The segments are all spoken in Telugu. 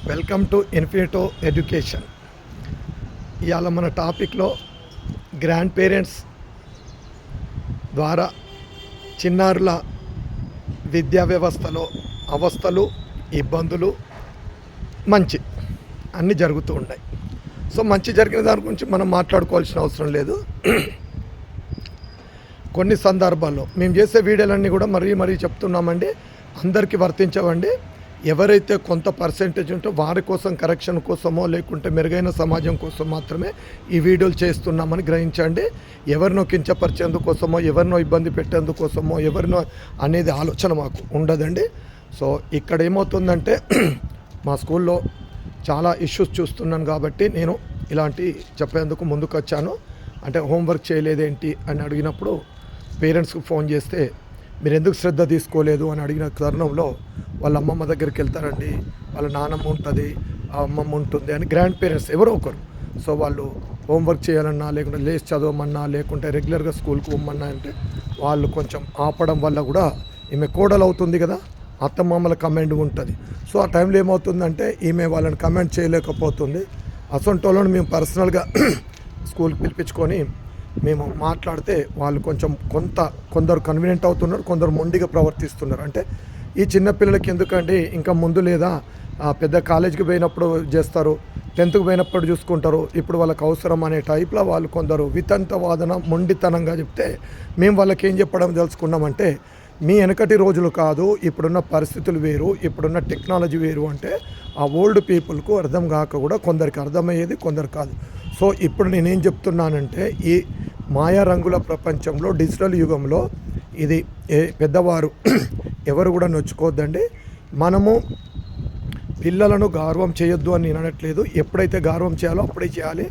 Welcome to ఇన్ఫినిటో education. ఇవాళ మన టాపిక్లో గ్రాండ్ పేరెంట్స్ ద్వారా చిన్నారుల విద్యా వ్యవస్థలో అవస్థలు, ఇబ్బందులు మంచి అన్నీ జరుగుతూ ఉన్నాయి. సో మంచి జరిగిన దాని గురించి మనం మాట్లాడుకోవాల్సిన అవసరం లేదు. కొన్ని సందర్భాల్లో మేము చేసే వీడియోలన్నీ కూడా మరీ చెప్తున్నామండి, అందరికీ వర్తించవండి. ఎవరైతే కొంత పర్సెంటేజ్ ఉంటే వారి కోసం, కరెక్షన్ కోసమో లేకుంటే మెరుగైన సమాజం కోసం మాత్రమే ఈ వీడియోలు చేస్తున్నామని గ్రహించండి. ఎవరినో కించపరిచేందుకోసమో, ఎవరినో ఇబ్బంది పెట్టేందుకోసమో, ఎవరినో అనేది ఆలోచన మాకు ఉండదండి. సో ఇక్కడ ఏమవుతుందంటే మా స్కూల్లో చాలా ఇష్యూస్ చూస్తున్నాను కాబట్టి నేను ఇలాంటి చెప్పేందుకు ముందుకు వచ్చాను. అంటే హోంవర్క్ చేయలేదేంటి అని అడిగినప్పుడు పేరెంట్స్కి ఫోన్ చేస్తే మీరు ఎందుకు శ్రద్ధ తీసుకోలేదు అని అడిగిన తరుణంలో వాళ్ళ అమ్మమ్మ దగ్గరికి వెళ్తారండి, వాళ్ళ నాన్నమ్మ ఉంటుంది, ఆ అమ్మమ్మ ఉంటుంది అని గ్రాండ్ పేరెంట్స్ ఎవరో ఒకరు. సో వాళ్ళు హోంవర్క్ చేయాలన్నా, లేకుంటే లేచి చదవమన్నా, లేకుంటే రెగ్యులర్గా స్కూల్కి పోమన్నా అంటే వాళ్ళు కొంచెం ఆపడం వల్ల కూడా ఈమె కోడలు అవుతుంది కదా, అత్తమామల కమెంట్ ఉంటుంది. సో ఆ టైంలో ఏమవుతుందంటే ఈమె వాళ్ళని కమెంట్ చేయలేకపోతుంది. అసొంటి వాళ్ళని మేము పర్సనల్గా స్కూల్కి పిలిపించుకొని మేము మాట్లాడితే వాళ్ళు కొందరు కన్వీనియంట్ అవుతున్నారు, కొందరు మొండిగా ప్రవర్తిస్తున్నారు. అంటే ఈ చిన్నపిల్లలకి ఎందుకండి, ఇంకా ముందు లేదా పెద్ద కాలేజీకి పోయినప్పుడు చేస్తారు, 10th పోయినప్పుడు చూసుకుంటారు, ఇప్పుడు వాళ్ళకి అవసరం అనే టైప్లో వాళ్ళు కొందరు వితంత వాదన మొండితనంగా చెప్తే మేము వాళ్ళకి ఏం చెప్పడం తెలుసుకున్నామంటే, మీ వెనకటి రోజులు కాదు, ఇప్పుడున్న పరిస్థితులు వేరు, ఇప్పుడున్న టెక్నాలజీ వేరు. అంటే ఆ ఓల్డ్ పీపుల్కు అర్థం కాక కూడా కొందరికి అర్థమయ్యేది, కొందరు కాదు. సో ఇప్పుడు నేనేం చెప్తున్నానంటే, ఈ మాయా రంగుల ప్రపంచంలో, డిజిటల్ యుగంలో ఇది పెద్దవారు ఎవరు కూడా నొచ్చుకోవద్దండి. మనము పిల్లలను గౌరవం చేయొద్దు అని నేను అనట్లేదు. ఎప్పుడైతే గౌరవం చేయాలో అప్పుడే చేయాలి.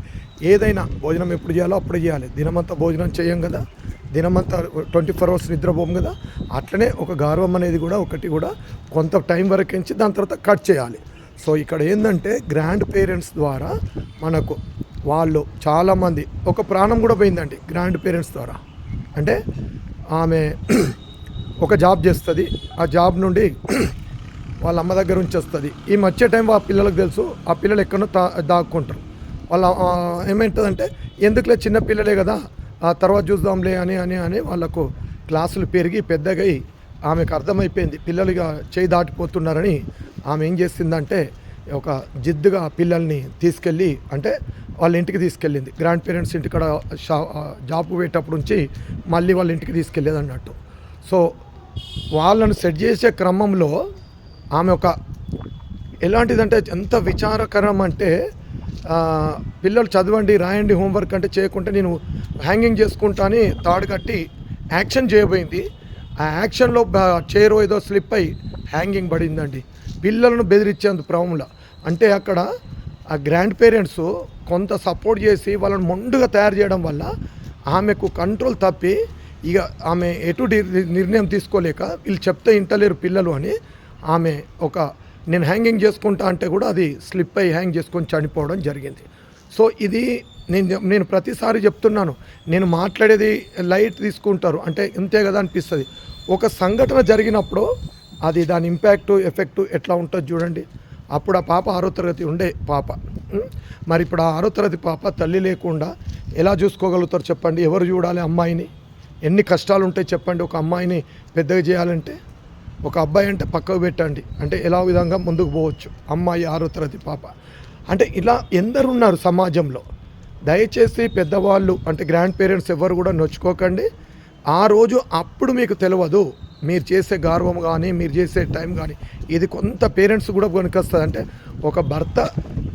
ఏదైనా భోజనం ఎప్పుడు చేయాలో అప్పుడే చేయాలి. దినమంతా భోజనం చేయం కదా, దినమంతా 24 hours నిద్రపోం కదా. అట్లనే ఒక గౌరవం అనేది కూడా ఒకటి కూడా కొంత టైం వరకు ఎంచి దాని తర్వాత కట్ చేయాలి. సో ఇక్కడ ఏంటంటే గ్రాండ్ పేరెంట్స్ ద్వారా మనకు వాళ్ళు చాలామంది ఒక ప్రాణం కూడా పోయిందండి గ్రాండ్ పేరెంట్స్ ద్వారా. అంటే ఆమె ఒక జాబ్ చేస్తుంది, ఆ జాబ్ నుండి వాళ్ళ అమ్మ దగ్గర నుంచి వస్తుంది. ఈ మధ్య టైం ఆ పిల్లలకు తెలుసు, ఆ పిల్లలు ఎక్కడో దాక్కుంటారు. వాళ్ళ ఏమవుతుందంటే ఎందుకులే చిన్న పిల్లలే కదా, ఆ తర్వాత చూద్దాంలే అని వాళ్ళకు క్లాసులు పెరిగి పెద్దగా ఆమెకు అర్థమైపోయింది పిల్లలుగా చేయి దాటిపోతున్నారని. ఆమె ఏం చేసిందంటే ఒక జిద్దుగా పిల్లల్ని తీసుకెళ్ళి, అంటే వాళ్ళ ఇంటికి తీసుకెళ్ళింది. గ్రాండ్ పేరెంట్స్ ఇంటికాడ జాబ్ పోయేటప్పుడు నుంచి మళ్ళీ వాళ్ళ ఇంటికి తీసుకెళ్ళేది అన్నట్టు. సో వాళ్ళను సెట్ చేసే క్రమంలో ఆమె ఒక ఎలాంటిదంటే ఎంత విచారకరం అంటే, పిల్లలు చదవండి, రాయండి, హోంవర్క్ అంటే చేయకుంటే నేను హ్యాంగింగ్ చేసుకుంటా అని తాడు కట్టి యాక్షన్ చేయబోయింది. ఆ యాక్షన్లో చైర్ ఏదో స్లిప్ అయి హ్యాంగింగ్ పడిందండి. పిల్లలను బెదిరించేందుకు ప్రాముల. అంటే అక్కడ ఆ గ్రాండ్ పేరెంట్స్ కొంత సపోర్ట్ చేసి వాళ్ళని మొండుగా తయారు చేయడం వల్ల ఆమెకు కంట్రోల్ తప్పి ఇక ఆమె ఎటు నిర్ణయం తీసుకోలేక వీళ్ళు చెప్తే ఇంటలేరు పిల్లలు అని ఆమె నేను హ్యాంగింగ్ చేసుకుంటా అంటే కూడా అది స్లిప్ అయ్యి హ్యాంగ్ చేసుకొని చనిపోవడం జరిగింది. సో ఇది నేను ప్రతిసారి చెప్తున్నాను, నేను మాట్లాడేది లైట్ తీసుకుంటారు అంటే ఇంతే కదా అనిపిస్తుంది. ఒక సంఘటన జరిగినప్పుడు అది దాని ఇంపాక్టు, ఎఫెక్టు ఎట్లా ఉంటుందో చూడండి. అప్పుడు ఆ పాప 6వ తరగతి ఉండే పాప, మరి ఇప్పుడు ఆ 6వ తరగతి పాప తల్లి లేకుండా ఎలా చూసుకోగలుగుతారు చెప్పండి? ఎవరు చూడాలి అమ్మాయిని? ఎన్ని కష్టాలు ఉంటాయి చెప్పండి ఒక అమ్మాయిని పెద్దగా చేయాలంటే. ఒక అబ్బాయి అంటే పక్కకు పెట్టండి, అంటే ఎలా విధంగా ముందుకు పోవచ్చు. అమ్మాయి 6వ తరగతి పాప అంటే ఇలా ఎందరున్నారు సమాజంలో. దయచేసి పెద్దవాళ్ళు అంటే గ్రాండ్ పేరెంట్స్ ఎవరు కూడా నొచ్చుకోకండి. ఆ రోజు అప్పుడు మీకు తెలియదు మీరు చేసే గౌరవం కానీ, మీరు చేసే టైం కానీ. ఇది కొంత పేరెంట్స్ కూడా కొనుకొస్తుంది. అంటే ఒక భర్త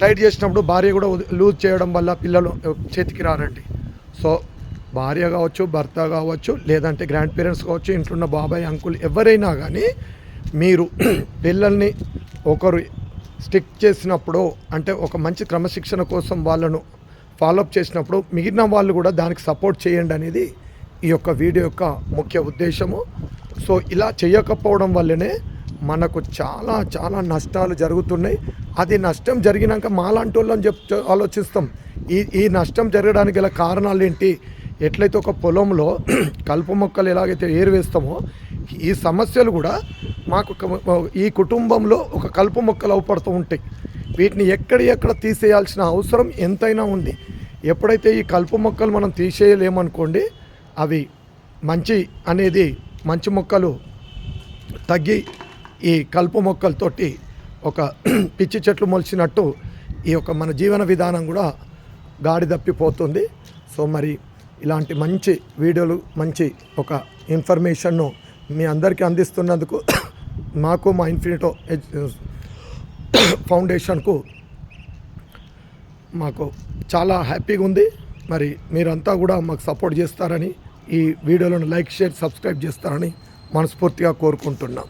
టైట్ చేసినప్పుడు భార్య కూడా లూజ్ చేయడం వల్ల పిల్లలు చేతికి రారండి. సో భార్య కావచ్చు, భర్త కావచ్చు, లేదంటే గ్రాండ్ పేరెంట్స్ కావచ్చు, ఇంట్లో ఉన్న బాబాయ్, అంకుల్ ఎవరైనా కానీ మీరు పిల్లల్ని ఒకరు స్టిక్ చేసినప్పుడు, అంటే ఒక మంచి క్రమశిక్షణ కోసం వాళ్ళను ఫాలోఅప్ చేసినప్పుడు మిగిలిన వాళ్ళు కూడా దానికి సపోర్ట్ చేయండి అనేది ఈ యొక్క వీడియో యొక్క ముఖ్య ఉద్దేశము. సో ఇలా చేయకపోవడం వల్లనే మనకు చాలా చాలా నష్టాలు జరుగుతున్నాయి. అది నష్టం జరిగినాక మాలాంటి వాళ్ళని ఆలోచిస్తాం. ఈ నష్టం జరగడానికి గల కారణాలు ఏంటి? ఎట్లయితే ఒక పొలంలో కలుపు మొక్కలు ఎలాగైతే ఏరువేస్తామో ఈ సమస్యలు కూడా మాకు ఈ కుటుంబంలో ఒక కలుపు మొక్కలు అవపడుతూ ఉంటాయి. వీటిని ఎక్కడ తీసేయాల్సిన అవసరం ఎంతైనా ఉంది. ఎప్పుడైతే ఈ కలుపు మొక్కలు మనం తీసేయలేమనుకోండి, అవి మంచి మొక్కలు తగ్గి ఈ కలుపు మొక్కలతోటి ఒక పిచ్చి చెట్లు మొలిచినట్టు ఈ యొక్క మన జీవన విధానం కూడా గాడి తప్పిపోతుంది. సో మరి ఇలాంటి మంచి వీడియోలు, మంచి ఒక ఇన్ఫర్మేషన్ను మీ అందరికీ అందిస్తున్నందుకు మాకు మా ఇన్ఫినిటో ఫౌండేషన్కు మాకు చాలా హ్యాపీగా ఉంది. మరి మీరంతా కూడా మాకు సపోర్ట్ చేస్తారని, ఈ వీడియోలను లైక్, షేర్, సబ్స్క్రైబ్ చేస్తారని మనస్ఫూర్తిగా కోరుకుంటున్నాం.